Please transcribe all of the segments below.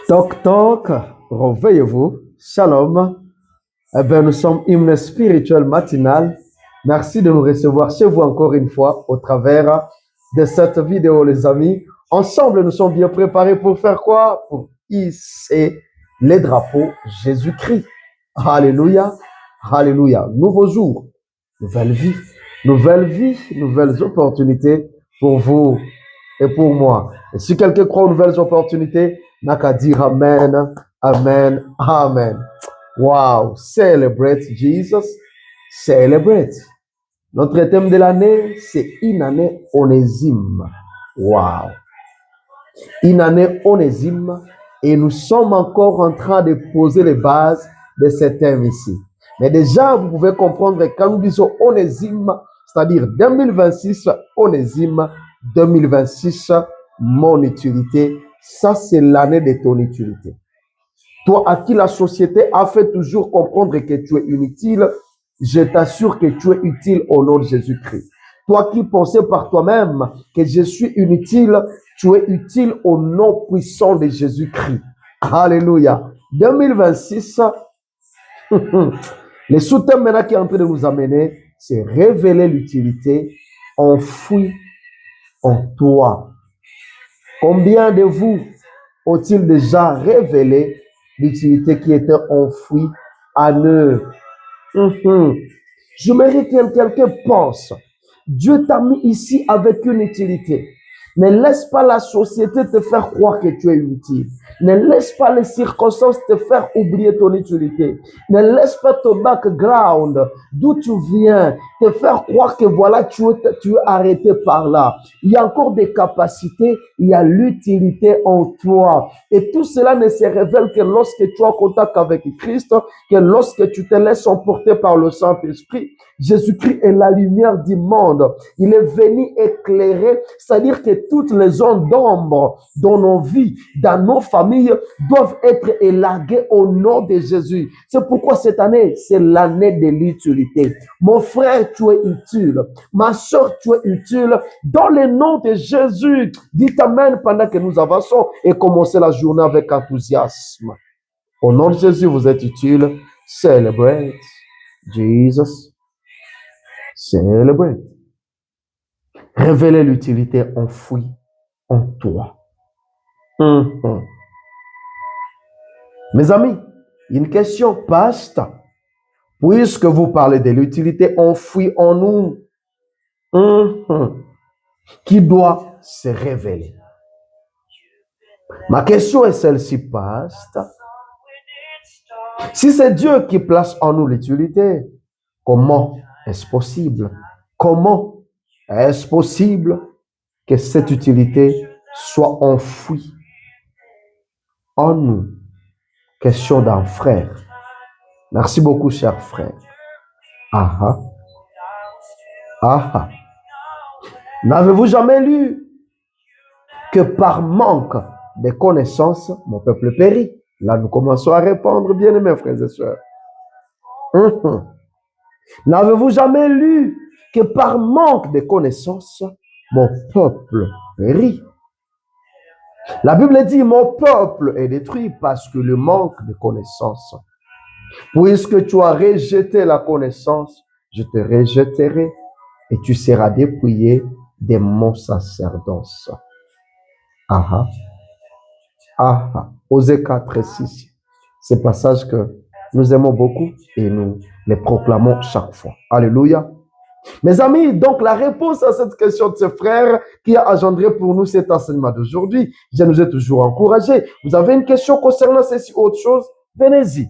Toc toc, réveillez-vous. Shalom. Eh bien, nous sommes hymne spirituel matinal. Merci de nous recevoir chez vous encore une fois au travers de cette vidéo, les amis. Ensemble, nous sommes bien préparés pour faire quoi? Pour hisser les drapeaux Jésus-Christ. Alléluia. Alléluia. Nouveau jour, nouvelle vie, nouvelles opportunités pour vous et pour moi. Et si quelqu'un croit aux nouvelles opportunités, n'a qu'à dire Amen, Amen, Amen. Wow, celebrate Jesus, celebrate. Notre thème de l'année, c'est une année onésime. Wow. Une année onésime. Et nous sommes encore en train de poser les bases de ce thème ici. Mais déjà, vous pouvez comprendre que quand nous disons onésime, c'est-à-dire 2026, onésime, 2026, mon utilité, ça c'est l'année de ton utilité. Toi à qui la société a fait toujours comprendre que tu es inutile, je t'assure que tu es utile au nom de Jésus-Christ. Toi qui pensais par toi-même que je suis inutile, tu es utile au nom puissant de Jésus-Christ. Alléluia. 2026, le sous-thème maintenant qui est en train de nous amener, c'est révéler l'utilité enfouie en toi. Combien de vous ont-ils déjà révélé l'utilité qui était enfouie en eux? J'aimerais que quelqu'un pense. Dieu t'a mis ici avec une utilité. Ne laisse pas la société te faire croire que tu es inutile. Ne laisse pas les circonstances te faire oublier ton utilité. Ne laisse pas ton background, d'où tu viens, te faire croire que voilà, tu es arrêté par là. Il y a encore des capacités, il y a l'utilité en toi. Et tout cela ne se révèle que lorsque tu es en contact avec Christ, que lorsque tu te laisses emporter par le Saint-Esprit. Jésus-Christ est la lumière du monde. Il est venu éclairer, c'est-à-dire que toutes les zones d'ombre dans nos vies, dans nos familles, doivent être élarguées au nom de Jésus. C'est pourquoi cette année, c'est l'année de l'utilité. Mon frère, tu es utile. Ma soeur, tu es utile. Dans le nom de Jésus, dites Amen pendant que nous avançons et commencez la journée avec enthousiasme. Au nom de Jésus, vous êtes utile. Celebrate Jesus. Celebrate. Révéler l'utilité enfouie en toi. Mes amis, une question passe. Puisque vous parlez de l'utilité enfouie en nous, qui doit se révéler. Ma question est celle-ci, pasteur. Si c'est Dieu qui place en nous l'utilité, comment est-ce possible? Comment est-ce possible que cette utilité soit enfouie en nous? Question d'un frère. Merci beaucoup, cher frère. N'avez-vous jamais lu que par manque de connaissances, mon peuple périt? Là, nous commençons à répondre, bien aimés frères et sœurs. N'avez-vous jamais lu que par manque de connaissances, mon peuple périt? La Bible dit, mon peuple est détruit parce que le manque de connaissances. Puisque tu as rejeté la connaissance, je te rejetterai et tu seras dépouillé de mon sacerdoce. Osée 4 et 6. Ces passages que nous aimons beaucoup et nous les proclamons chaque fois. Alléluia. Mes amis, donc la réponse à cette question de ce frère qui a engendré pour nous cet enseignement d'aujourd'hui, je nous ai toujours encouragé. Vous avez une question concernant ceci ou autre chose? Venez-y.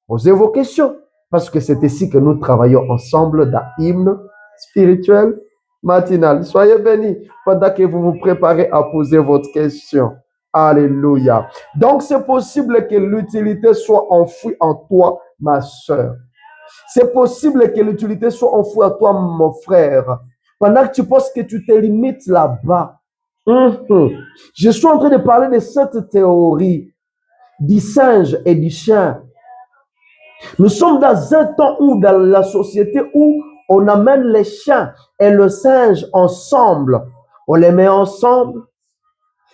Posez vos questions. Parce que c'est ici que nous travaillons ensemble dans hymne spirituel matinal. Soyez bénis pendant que vous vous préparez à poser votre question. Alléluia. Donc, c'est possible que l'utilité soit enfouie en toi, ma soeur. C'est possible que l'utilité soit enfouie en toi, mon frère. Pendant que tu penses que tu te limites là-bas. Je suis en train de parler de cette théorie du singe et du chien. Nous sommes dans un temps où, dans la société, où on amène les chiens et le singe ensemble. On les met ensemble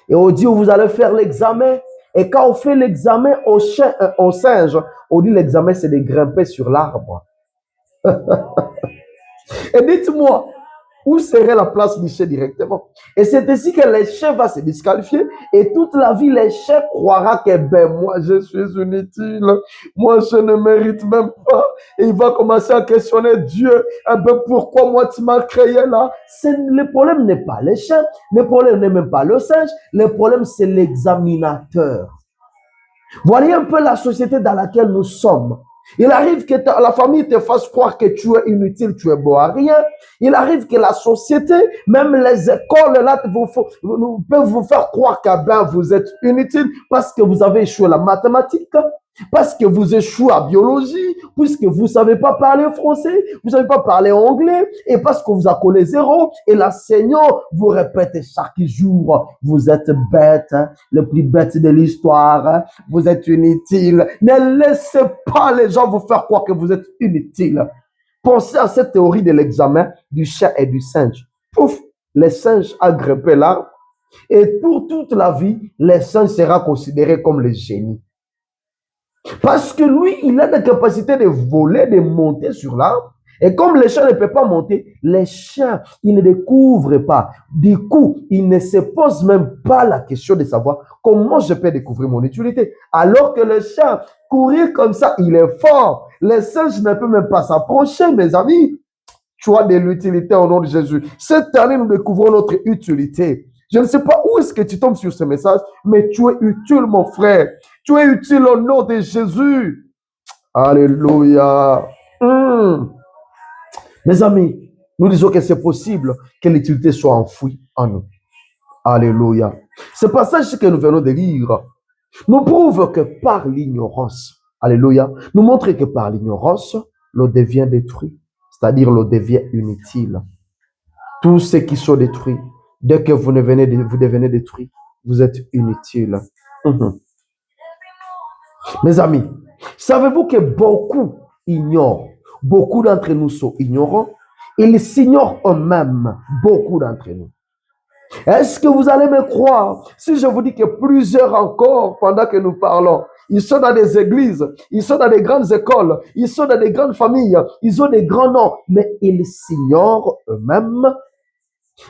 et on dit, vous allez faire l'examen. Et quand on fait l'examen au singe, on dit l'examen, c'est de grimper sur l'arbre. Et dites-moi, où serait la place du chien directement? Et c'est ainsi que le chien va se disqualifier et toute la vie, le chien croira que moi, je suis inutile, moi, je ne mérite même pas. Et il va commencer à questionner Dieu. Pourquoi moi, tu m'as créé là? Le problème n'est pas le chien, le problème n'est même pas le singe, le problème, c'est l'examinateur. Voyez un peu la société dans laquelle nous sommes. Il arrive que la famille te fasse croire que tu es inutile, tu es beau à rien. Il arrive que la société, même les écoles là, peuvent vous faire croire que vous êtes inutile parce que vous avez échoué la mathématique, parce que vous échouez à biologie, puisque vous ne savez pas parler français, vous ne savez pas parler anglais, et parce que vous avez collé 0, et l'enseignant vous répète chaque jour, vous êtes bête, hein, le plus bête de l'histoire, hein, vous êtes inutile. Ne laissez pas les gens vous faire croire que vous êtes inutile. Pensez à cette théorie de l'examen du chien et du singe. Pouf, le singe a grimpé l'arbre, et pour toute la vie, le singe sera considéré comme le génie. Parce que lui, il a la capacité de voler, de monter sur l'arbre. Et comme le chien ne peut pas monter, les chiens, ils ne découvrent pas. Du coup, ils ne se posent même pas la question de savoir comment je peux découvrir mon utilité. Alors que le chien, courir comme ça, il est fort. Le singe ne peut même pas s'approcher, mes amis. Tu as de l'utilité au nom de Jésus. Cette année, nous découvrons notre utilité. Je ne sais pas où est-ce que tu tombes sur ce message, mais tu es utile, mon frère. Tu es utile au nom de Jésus. Alléluia. Mes amis, nous disons que c'est possible que l'utilité soit enfouie en nous. Alléluia. Ce passage que nous venons de lire nous prouve que par l'ignorance, alléluia, nous montre que par l'ignorance, l'on devient détruit, c'est-à-dire l'on devient inutile. Tous ceux qui sont détruits, dès que vous devenez détruits, vous êtes inutile. Mes amis, savez-vous que beaucoup ignorent, beaucoup d'entre nous sont ignorants, ils s'ignorent eux-mêmes, beaucoup d'entre nous. Est-ce que vous allez me croire si je vous dis que plusieurs encore, pendant que nous parlons, ils sont dans des églises, ils sont dans des grandes écoles, ils sont dans des grandes familles, ils ont des grands noms, mais ils s'ignorent eux-mêmes,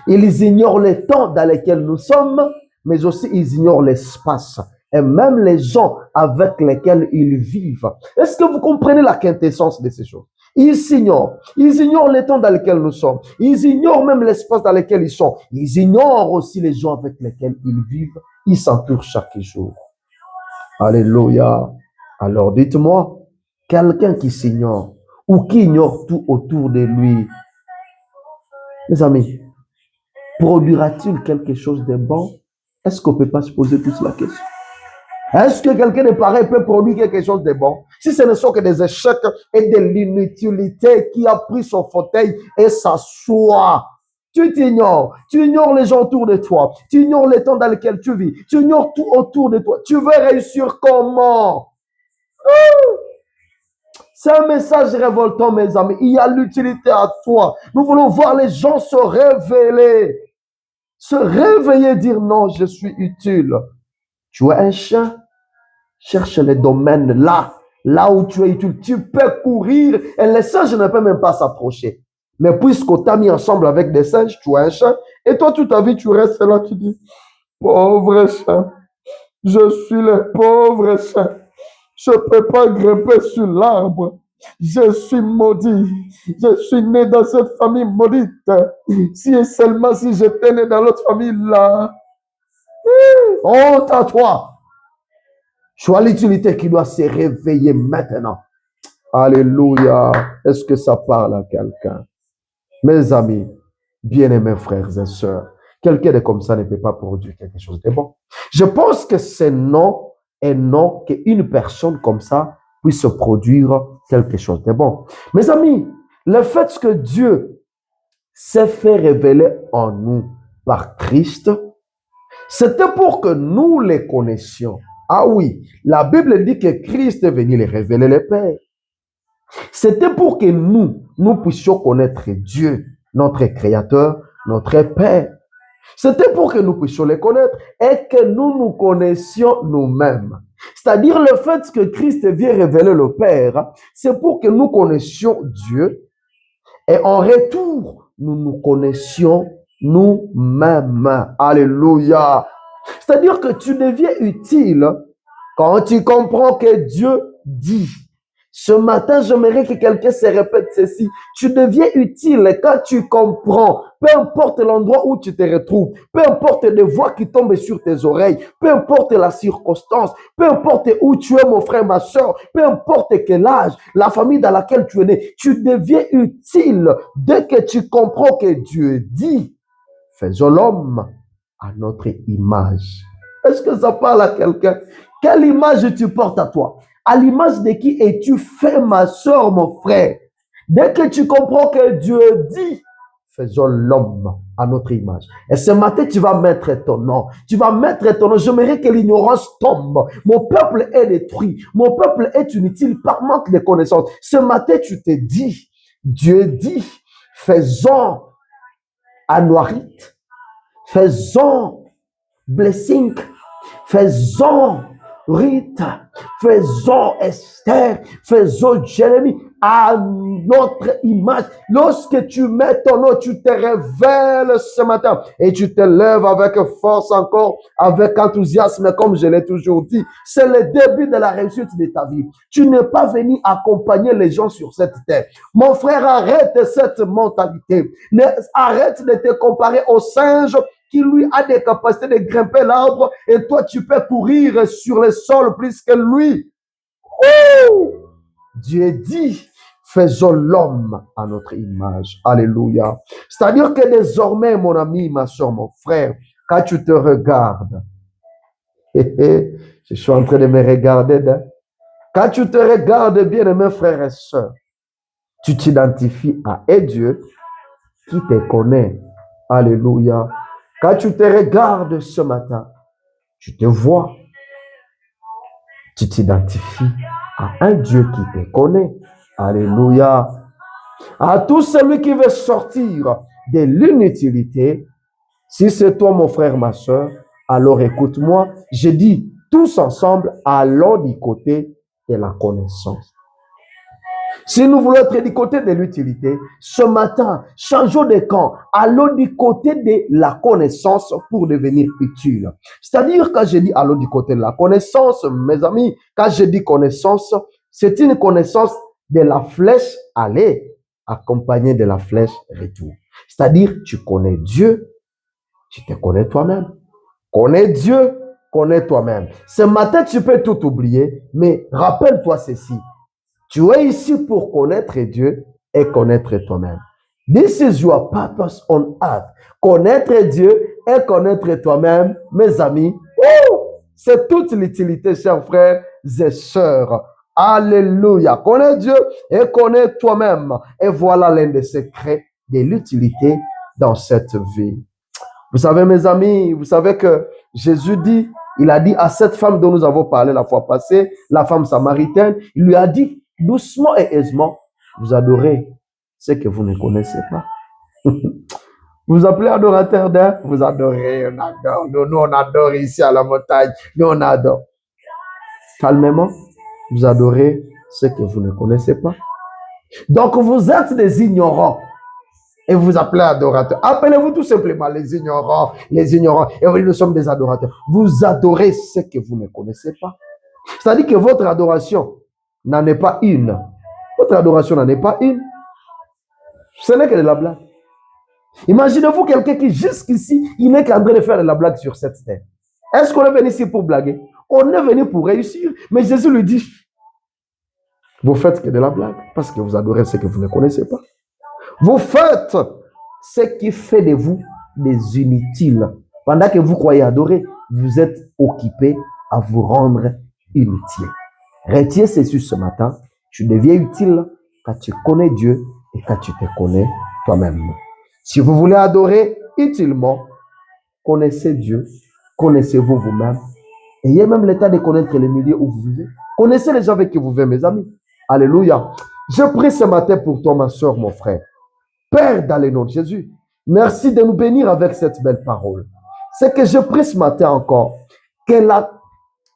ils ignorent les temps dans lesquels nous sommes, mais aussi ils ignorent l'espace et même les gens avec lesquels ils vivent. Est-ce que vous comprenez la quintessence de ces choses? Ils ignorent les temps dans lesquels nous sommes, ils ignorent même l'espace dans lequel ils sont, ils ignorent aussi les gens avec lesquels ils vivent, ils s'entourent chaque jour. Alléluia. Alors dites-moi, quelqu'un qui s'ignore ou qui ignore tout autour de lui, mes amis, produira-t-il quelque chose de bon? Est-ce qu'on ne peut pas se poser toute la question? Est-ce que quelqu'un de pareil peut produire quelque chose de bon? Si ce ne sont que des échecs et de l'inutilité qui a pris son fauteuil et s'assoit, tu t'ignores. Tu ignores les gens autour de toi. Tu ignores les temps dans lesquels tu vis. Tu ignores tout autour de toi. Tu veux réussir comment? C'est un message révoltant, mes amis. Il y a l'utilité à toi. Nous voulons voir les gens se révéler. Se réveiller, dire non, je suis utile. Tu es un chien, cherche les domaines là où tu es utile. Tu peux courir et les singes ne peuvent même pas s'approcher. Mais puisqu'on t'a mis ensemble avec des singes, tu es un chien, et toi, toute ta vie, tu restes là, tu dis, pauvre chien, je suis le pauvre chien, je ne peux pas grimper sur l'arbre. Je suis maudit. Je suis né dans cette famille maudite. Si et seulement si j'étais né dans l'autre famille là, honte à toi. Tu as l'utilité qui doit se réveiller maintenant. Alléluia. Est-ce que ça parle à quelqu'un? Mes amis, bien-aimés frères et sœurs, quelqu'un de comme ça ne peut pas produire quelque chose de bon. Je pense que c'est non et non qu'une personne comme ça puisse produire quelque chose de bon. Mes amis, le fait que Dieu s'est fait révéler en nous par Christ, c'était pour que nous les connaissions. Ah oui, la Bible dit que Christ est venu les révéler le Père. C'était pour que nous puissions connaître Dieu, notre Créateur, notre Père. C'était pour que nous puissions les connaître et que nous nous connaissions nous-mêmes. C'est-à-dire le fait que Christ vient révéler le Père, c'est pour que nous connaissions Dieu et en retour, nous nous connaissions nous-mêmes. Alléluia. C'est-à-dire que tu deviens utile quand tu comprends que Dieu dit. Ce matin, j'aimerais que quelqu'un se répète ceci. Tu deviens utile quand tu comprends, peu importe l'endroit où tu te retrouves, peu importe les voix qui tombent sur tes oreilles, peu importe la circonstance, peu importe où tu es, mon frère, ma soeur, peu importe quel âge, la famille dans laquelle tu es né, tu deviens utile dès que tu comprends que Dieu dit, faisons l'homme à notre image. Est-ce que ça parle à quelqu'un? Quelle image tu portes à toi? À l'image de qui es-tu fait, ma soeur, mon frère? Dès que tu comprends que Dieu dit, faisons l'homme à notre image. Et ce matin, tu vas mettre ton nom. Tu vas mettre ton nom. J'aimerais que l'ignorance tombe. Mon peuple est détruit. Mon peuple est inutile par manque de connaissances. Ce matin, tu te dis, Dieu dit, faisons Anouarit, faisons Blessing, faisons Rita, faisons Esther, faisons Jérémie à notre image. Lorsque tu mets ton nom, tu te révèles ce matin et tu te lèves avec force encore, avec enthousiasme, comme je l'ai toujours dit. C'est le début de la réussite de ta vie. Tu n'es pas venu accompagner les gens sur cette terre. Mon frère, arrête cette mentalité. Arrête de te comparer au singe qui lui a des capacités de grimper l'arbre et toi tu peux courir sur le sol plus que lui. Oh! Dieu dit, faisons l'homme à notre image. Alléluia. C'est-à-dire que désormais, mon ami, ma soeur, mon frère, quand tu te regardes, je suis en train de me regarder, quand tu te regardes, bien aimé frères et sœurs, tu t'identifies à un Dieu qui te connaît. Alléluia. Quand tu te regardes ce matin, tu te vois, tu t'identifies à un Dieu qui te connaît. Alléluia. À tout celui qui veut sortir de l'inutilité, si c'est toi mon frère, ma soeur, alors écoute-moi, je dis tous ensemble, allons du côté de la connaissance. Si nous voulons être du côté de l'utilité, ce matin, changeons de camp. Allons du côté de la connaissance pour devenir utile. C'est-à-dire, quand je dis allons du côté de la connaissance, mes amis, quand je dis connaissance, c'est une connaissance de la flèche aller accompagnée de la flèche retour. C'est-à-dire, tu connais Dieu, tu te connais toi-même. Connais Dieu, connais toi-même. Ce matin, tu peux tout oublier, mais rappelle-toi ceci. Tu es ici pour connaître Dieu et connaître toi-même. This is your purpose on earth. Connaître Dieu et connaître toi-même, mes amis. C'est toute l'utilité, chers frères et sœurs. Alléluia. Connais Dieu et connais toi-même. Et voilà l'un des secrets de l'utilité dans cette vie. Vous savez, mes amis, vous savez que Jésus dit, il a dit à cette femme dont nous avons parlé la fois passée, la femme samaritaine, il lui a dit, doucement et aisément, vous adorez ce que vous ne connaissez pas. Vous appelez adorateur d'un, vous adorez, on adore. Nous, on adore ici à la montagne. Nous, on adore. Calmement, vous adorez ce que vous ne connaissez pas. Donc, vous êtes des ignorants. Et vous appelez adorateurs. Appelez-vous tout simplement les ignorants, les ignorants. Et oui, nous sommes des adorateurs. Vous adorez ce que vous ne connaissez pas. C'est-à-dire que votre adoration n'en est pas une. Votre adoration n'en est pas une. Ce n'est que de la blague. Imaginez-vous quelqu'un qui jusqu'ici, il n'est qu'en train de faire de la blague sur cette terre. Est-ce qu'on est venu ici pour blaguer? On est venu pour réussir. Mais Jésus lui dit, vous faites que de la blague parce que vous adorez ce que vous ne connaissez pas. Vous faites ce qui fait de vous des inutiles. Pendant que vous croyez adorer, vous êtes occupé à vous rendre inutile. Retiens ceci ce matin. Tu deviens utile quand tu connais Dieu et quand tu te connais toi-même. Si vous voulez adorer utilement, connaissez Dieu, connaissez-vous vous-même. Ayez même le temps de connaître les milieux où vous vivez. Connaissez les gens avec qui vous vivez, mes amis. Alléluia. Je prie ce matin pour toi, ma soeur, mon frère. Père, dans le nom de Jésus, Merci de nous bénir avec cette belle parole. C'est que je prie ce matin encore que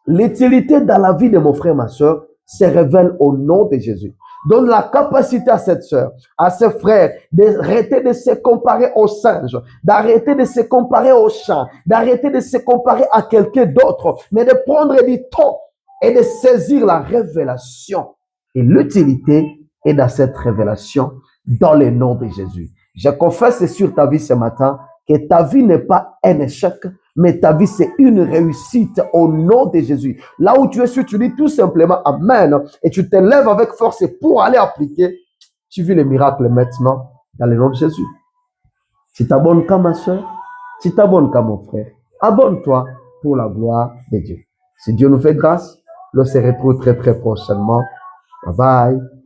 l'utilité dans la vie de mon frère, ma soeur, se révèle au nom de Jésus. Donne la capacité à cette soeur, à ce frère, d'arrêter de se comparer aux singes, d'arrêter de se comparer aux chats, d'arrêter de se comparer à quelqu'un d'autre, mais de prendre du temps et de saisir la révélation. Et l'utilité est dans cette révélation, dans le nom de Jésus. Je confesse sur ta vie ce matin que ta vie n'est pas un échec, mais ta vie, c'est une réussite au nom de Jésus. Là où tu es sûr, tu dis tout simplement Amen et tu te lèves avec force pour aller appliquer. Tu vis le miracle maintenant dans le nom de Jésus. Tu t'abonnes comme ma soeur, tu t'abonnes comme mon frère. Abonne-toi pour la gloire de Dieu. Si Dieu nous fait grâce, on se retrouve très très prochainement. Bye bye.